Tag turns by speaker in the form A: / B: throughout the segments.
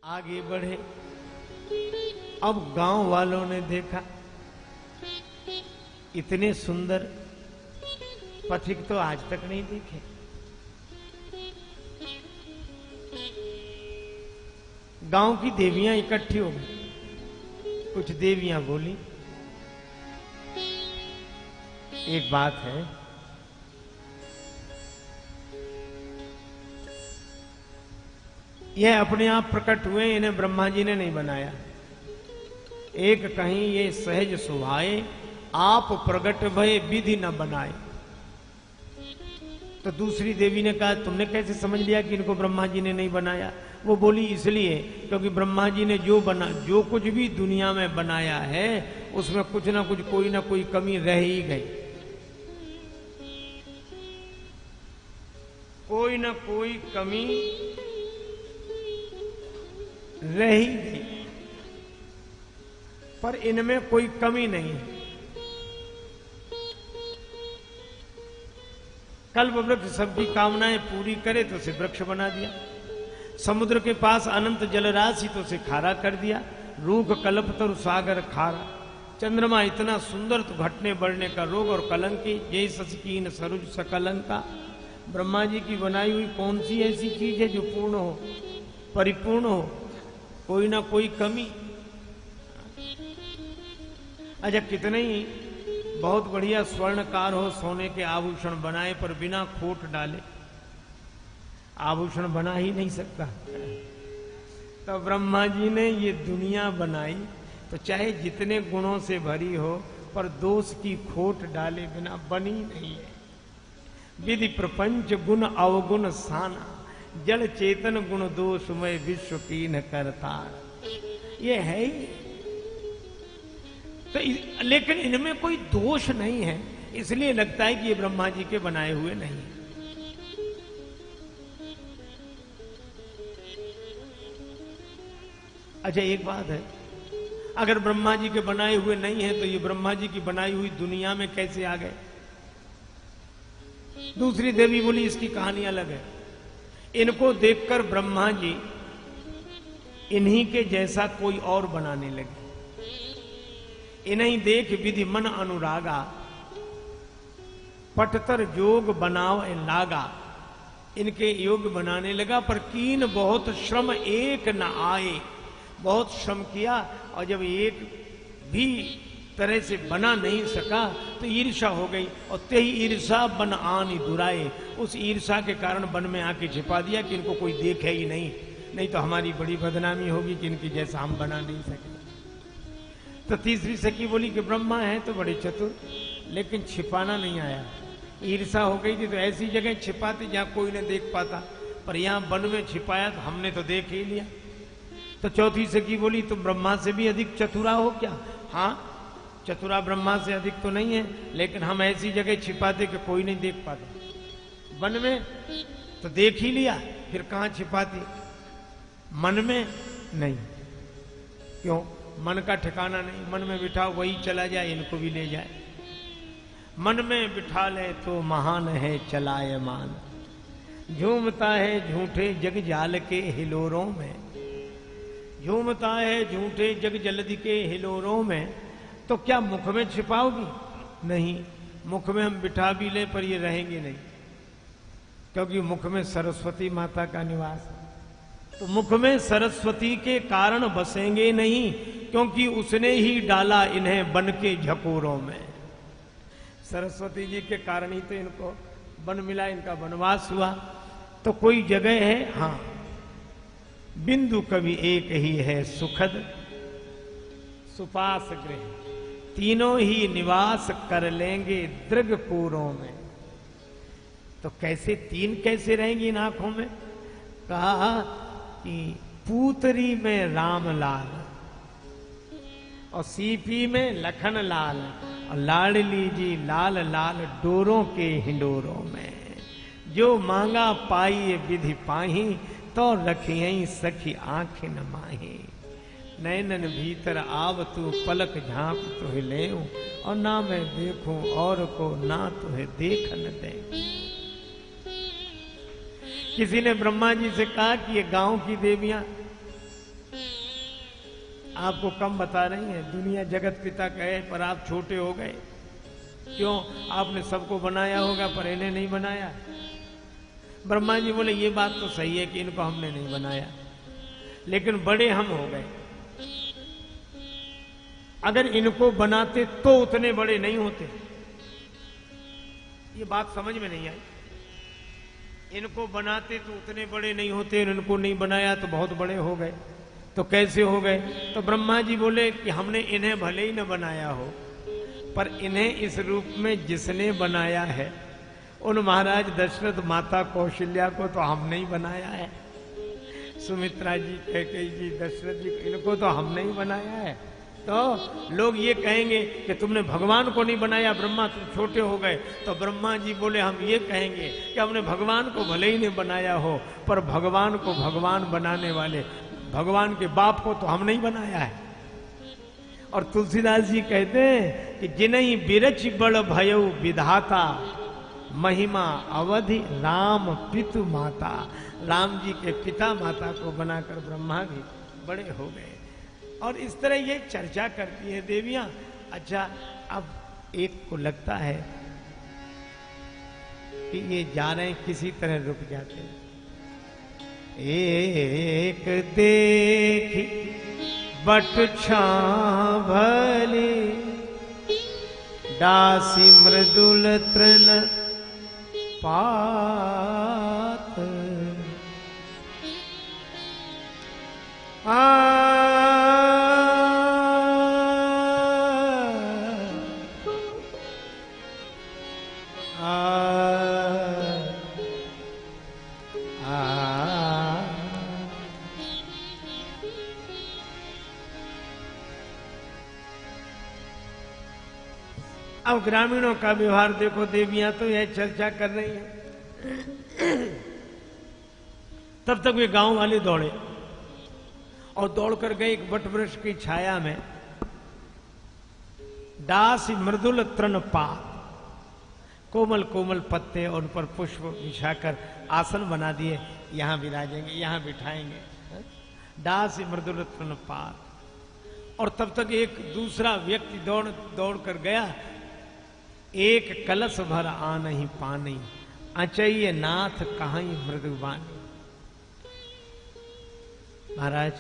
A: आगे बढ़े। अब गांव वालों ने देखा इतने सुंदर पथिक तो आज तक नहीं देखे। गांव की देवियां इकट्ठी हो गई। कुछ देवियां बोली, एक बात है, यह अपने आप प्रकट हुए, इन्हें ब्रह्मा जी ने नहीं बनाया। एक कहीं ये सहज सुभाए, आप प्रगट भय विधि न बनाए। तो दूसरी देवी ने कहा, तुमने कैसे समझ लिया कि इनको ब्रह्मा जी ने नहीं बनाया? वो बोली, इसलिए क्योंकि ब्रह्मा जी ने जो कुछ भी दुनिया में बनाया है उसमें कुछ ना कुछ, कोई ना कोई कमी रह ही गई। कोई ना कोई कमी रह ही गई, पर इनमें कोई कमी नहीं है। कल्प वृक्ष सबकी कामनाएं पूरी करे तो उसे वृक्ष बना दिया। समुद्र के पास अनंत जलराशि तो उसे खारा कर दिया। रूख कल्प तरु सागर खारा। चंद्रमा इतना सुंदर तो घटने बढ़ने का रोग और कलंकी जय ससकीन सरुज सकलंका। ब्रह्मा जी की बनाई हुई कौन सी ऐसी चीज है जो पूर्ण हो, परिपूर्ण हो, कोई ना कोई कमी। अच्छा, कितने ही बहुत बढ़िया स्वर्णकार हो, सोने के आभूषण बनाए पर बिना खोट डाले आभूषण बना ही नहीं सकता। तो ब्रह्मा जी ने ये दुनिया बनाई तो चाहे जितने गुणों से भरी हो, पर दोष की खोट डाले बिना बनी नहीं है। विधि प्रपंच गुण अवगुण साना, जड़ चेतन गुण दोषमय विश्व कीन करता। ये है ही तो, लेकिन इनमें कोई दोष नहीं है, इसलिए लगता है कि ये ब्रह्मा जी के बनाए हुए नहीं। अच्छा, एक बात है, अगर ब्रह्मा जी के बनाए हुए नहीं है तो ये ब्रह्मा जी की बनाई हुई दुनिया में कैसे आ गए? दूसरी देवी बोली, इसकी कहानी अलग है। इनको देखकर ब्रह्मा जी इन्हीं के जैसा कोई और बनाने लगे। इन्हीं देख विधि मन अनुरागा, पटतर जोग बनाव लागा। इनके योग बनाने लगा, पर कीन बहुत श्रम एक न आए। बहुत श्रम किया और जब एक भी तरह से बना नहीं सका तो ईर्षा हो गई, और ते ही ईर्षा बन आनी दुराए। उस ईर्षा के कारण वन में आके छिपा दिया कि इनको कोई देखे ही नहीं तो हमारी बड़ी बदनामी होगी कि इनकी जैसा हम बना नहीं सके। तो तीसरी सखी बोली कि ब्रह्मा है तो बड़े चतुर, लेकिन छिपाना नहीं आया। ईर्षा हो गई थी तो ऐसी जगह छिपाते जहां कोई न देख पाता, पर यहां वन में छिपाया तो हमने तो देख ही लिया। तो चौथी सखी बोली, तुम ब्रह्मा से भी अधिक चतुरा हो क्या? हाँ, चतुरा ब्रह्मा से अधिक तो नहीं है, लेकिन हम ऐसी जगह छिपाते कि कोई नहीं देख पाता। वन में तो देख ही लिया, फिर कहां छिपाती? मन में नहीं। क्यों? मन का ठिकाना नहीं। मन में बिठा वही चला जाए, इनको भी ले जाए। मन में बिठा ले तो महान है चलायमान, झूमता है झूठे जग जाल के हिलोरों में। झूमता है झूठे जग जलधि के हिलोरों में, तो क्या मुख में छिपाओगी? नहीं, मुख में हम बिठा भी ले पर ये रहेंगे नहीं, क्योंकि मुख में सरस्वती माता का निवास है। तो मुख में सरस्वती के कारण बसेंगे नहीं, क्योंकि उसने ही डाला इन्हें बन के झकोरों में। सरस्वती जी के कारण ही तो इनको वन मिला, इनका वनवास हुआ। तो कोई जगह है, हाँ, बिंदु कभी एक ही है सुखद, सुपास गृह तीनों ही निवास कर लेंगे दृगपुरों में। तो कैसे तीन कैसे रहेंगी इन आंखों में? कहा कि पूतरी में रामलाल और सीपी में लखन लाल और लाडली जी लाल लाल डोरों के हिंडोरों में। जो मांगा पाई विधि पाही, तो रखियई सखी आंखें न माही। नैनन भीतर आव तू पलक झांक तुहे ले, और ना मैं देखूं और को ना तुहे देख न दे। किसी ने ब्रह्मा जी से कहा कि ये गांव की देवियां आपको कम बता रही है, दुनिया जगत पिता कहे पर आप छोटे हो गए। क्यों? आपने सबको बनाया होगा पर इन्हें नहीं बनाया। ब्रह्मा जी बोले ये बात तो सही है कि इनको हमने नहीं बनाया, लेकिन बड़े हम हो गए। अगर इनको बनाते तो उतने बड़े नहीं होते। ये बात समझ में नहीं आई। इनको बनाते तो उतने बड़े नहीं होते, इनको नहीं बनाया तो बहुत बड़े हो गए। तो कैसे हो गए? तो ब्रह्मा जी बोले कि हमने इन्हें भले ही न बनाया हो, पर इन्हें इस रूप में जिसने बनाया है उन महाराज दशरथ माता कौशल्या को तो हमने ही बनाया है। सुमित्रा जी, कैकेयी जी, दशरथ जी, इनको तो हमने ही बनाया है। तो लोग ये कहेंगे कि तुमने भगवान को नहीं बनाया, ब्रह्मा तुम छोटे हो गए। तो ब्रह्मा जी बोले हम ये कहेंगे कि हमने भगवान को भले ही नहीं बनाया हो, पर भगवान को भगवान बनाने वाले भगवान के बाप को तो हमने ही बनाया है। और तुलसीदास जी कहते हैं कि जिन्हीं बिरच बड़ भयो विधाता, महिमा अवधि राम पितु माता। राम जी के पिता माता को बनाकर ब्रह्मा भी बड़े हो गए। और इस तरह ये चर्चा करती है देवियां। अच्छा, अब एक को लगता है कि ये जा रहे हैं, किसी तरह रुक जाते हैं। एक देखी बट छां भली, दासी मृदुल तृण पात। अब ग्रामीणों का व्यवहार देखो, देवियां तो यह चर्चा कर रही हैं। तब तक वे गांव वाले दौड़े और दौड़कर गए एक वट वृक्ष की छाया में। दास मृदुल तृण पात, कोमल कोमल पत्ते और उन पर पुष्प बिछाकर आसन बना दिए। यहां विराजेंगे, यहां बिठाएंगे। दास मृदुल तृण पात। और तब तक एक दूसरा व्यक्ति दौड़ कर गया। एक कलश भर आनहि पानी, अचैय नाथ कहाई मृदुबानी। महाराज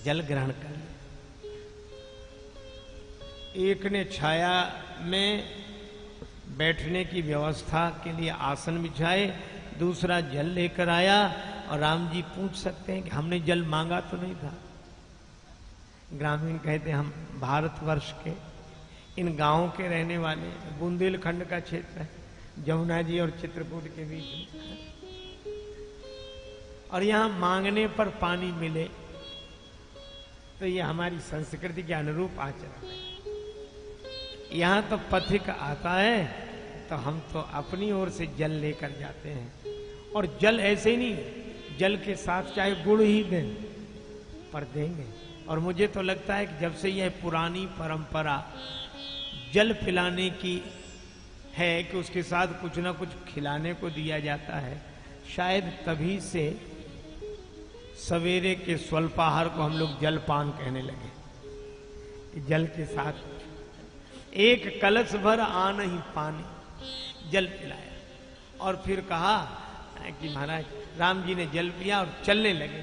A: जल ग्रहण कर ले। एक ने छाया में बैठने की व्यवस्था के लिए आसन बिछाए, दूसरा जल लेकर आया। और राम जी पूछ सकते हैं कि हमने जल मांगा तो नहीं था। ग्रामीण कहते हैं हम भारतवर्ष के इन गांवों के रहने वाले, बुंदेलखंड का क्षेत्र है, जमुना जी और चित्रकूट के बीच में। और यहां मांगने पर पानी मिले तो ये हमारी संस्कृति के अनुरूप आचरण है। यहां तो पथिक आता है तो हम तो अपनी ओर से जल लेकर जाते हैं। और जल ऐसे ही नहीं, जल के साथ चाहे गुड़ ही दें पर देंगे। और मुझे तो लगता है कि जब से यह पुरानी परंपरा जल पिलाने की है कि उसके साथ कुछ ना कुछ खिलाने को दिया जाता है, शायद तभी से सवेरे के स्वल्पाहार को हम लोग जलपान कहने लगे। जल के साथ एक कलश भर आनहि पानी, जल पिलाया। और फिर कहा कि महाराज राम जी ने जल पिया और चलने लगे।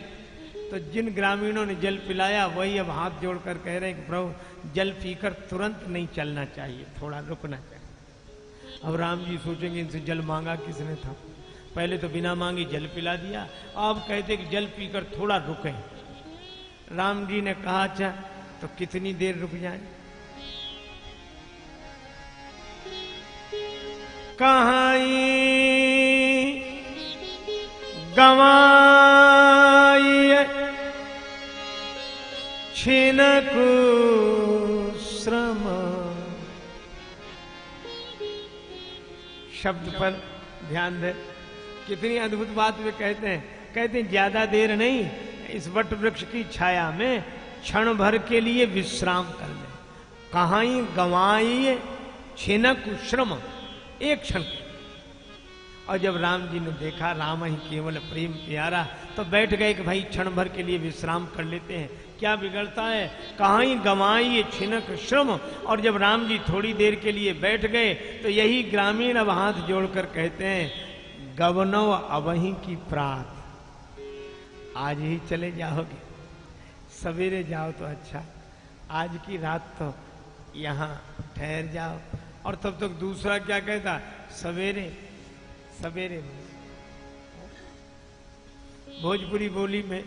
A: तो जिन ग्रामीणों ने जल पिलाया वही अब हाथ जोड़कर कह रहे हैं कि प्रभु जल पीकर तुरंत नहीं चलना चाहिए, थोड़ा रुकना चाहिए। अब राम जी सोचेंगे इनसे जल मांगा किसने था, पहले तो बिना मांगे जल पिला दिया, अब कहते कि जल पीकर थोड़ा रुके। राम जी ने कहा अच्छा तो कितनी देर रुक जाए? कहाई गवाई छिनकु श्रम। शब्द पर ध्यान दे, कितनी अद्भुत बात वे कहते हैं ज्यादा देर नहीं, इस वट वृक्ष की छाया में क्षण भर के लिए विश्राम कर ले। कहाई गवाई छिनक श्रम, एक क्षण। और जब राम जी ने देखा राम ही केवल प्रेम प्यारा, तो बैठ गए कि भाई क्षण भर के लिए विश्राम कर लेते हैं, क्या बिगड़ता है, कहाँ ही गंवाई ये छिनक श्रम। और जब राम जी थोड़ी देर के लिए बैठ गए तो यही ग्रामीण अब हाथ जोड़कर कहते हैं, गवनव अवहीं की प्रात, आज ही चले जाओगे, सवेरे जाओ तो अच्छा, आज की रात तो यहाँ ठहर जाओ। और तब तक दूसरा क्या कहता, सवेरे सवेरे। भोजपुरी बोली में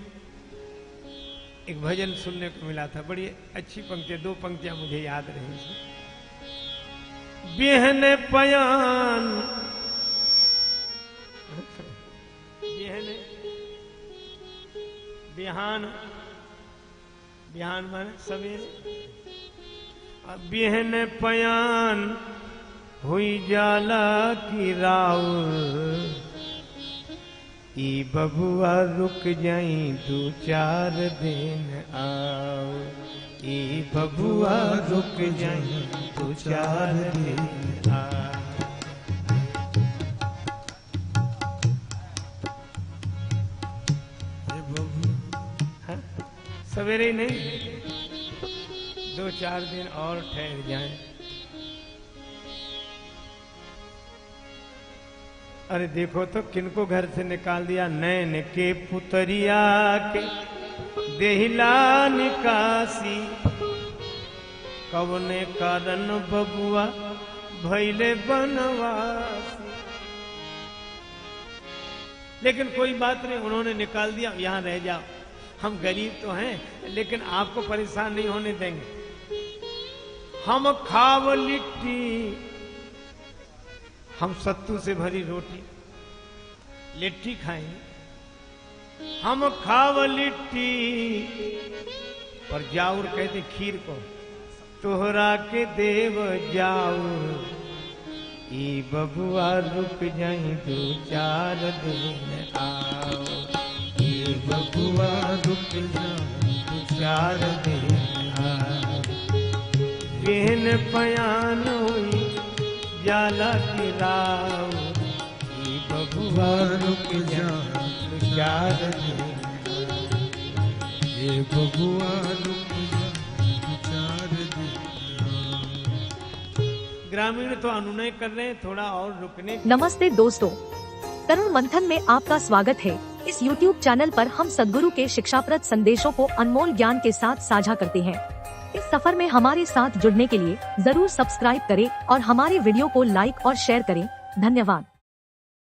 A: एक भजन सुनने को मिला था, बड़ी अच्छी पंक्तियां, 2 पंक्तियां मुझे याद रही। बिहने पयान, बिहने बिहान, बिहान माने सवेरे, बिहने पयान हुई जाला की राउर, ई बबुआ रुक जाई 2-4 दिन आओ, ई बबुआ रुक जाई 2-4 दिन आओ। सवेरे नहीं, 2-4 दिन और ठहर जाएं। अरे देखो तो किनको घर से निकाल दिया, नैन के पुतरिया के देहिला निकासी, कवने कारण बबुआ भैले बनवासी। लेकिन कोई बात नहीं, उन्होंने निकाल दिया, यहां रह जाओ, हम गरीब तो हैं लेकिन आपको परेशान नहीं होने देंगे। हम खाव लिट्टी, हम सत्तू से भरी रोटी लिट्टी खाएंगे, हम खाव लिट्टी, पर जाऊर कहते खीर को, तोहरा के देव जाऊर, ई बबुआ रुक जाई 2-4 दिन आओ, ई बबुआ रुक जाई 2-4 दिन आओ। बिहन पयान हुई जाला की राव, ई बबुआ रुक जाई 2-4 दिन, ये बबुआ रुक जाई 2-4 दिन। ग्रामीण तो अनुनय कर रहे हैं, थोड़ा और रुकने।
B: नमस्ते दोस्तों, तरुण मंथन में आपका स्वागत है। इस YouTube चैनल पर हम सद्गुरु के शिक्षाप्रद संदेशों को अनमोल ज्ञान के साथ साझा करते हैं। इस सफर में हमारे साथ जुड़ने के लिए जरूर सब्सक्राइब करें और हमारे वीडियो को लाइक और शेयर करें। धन्यवाद।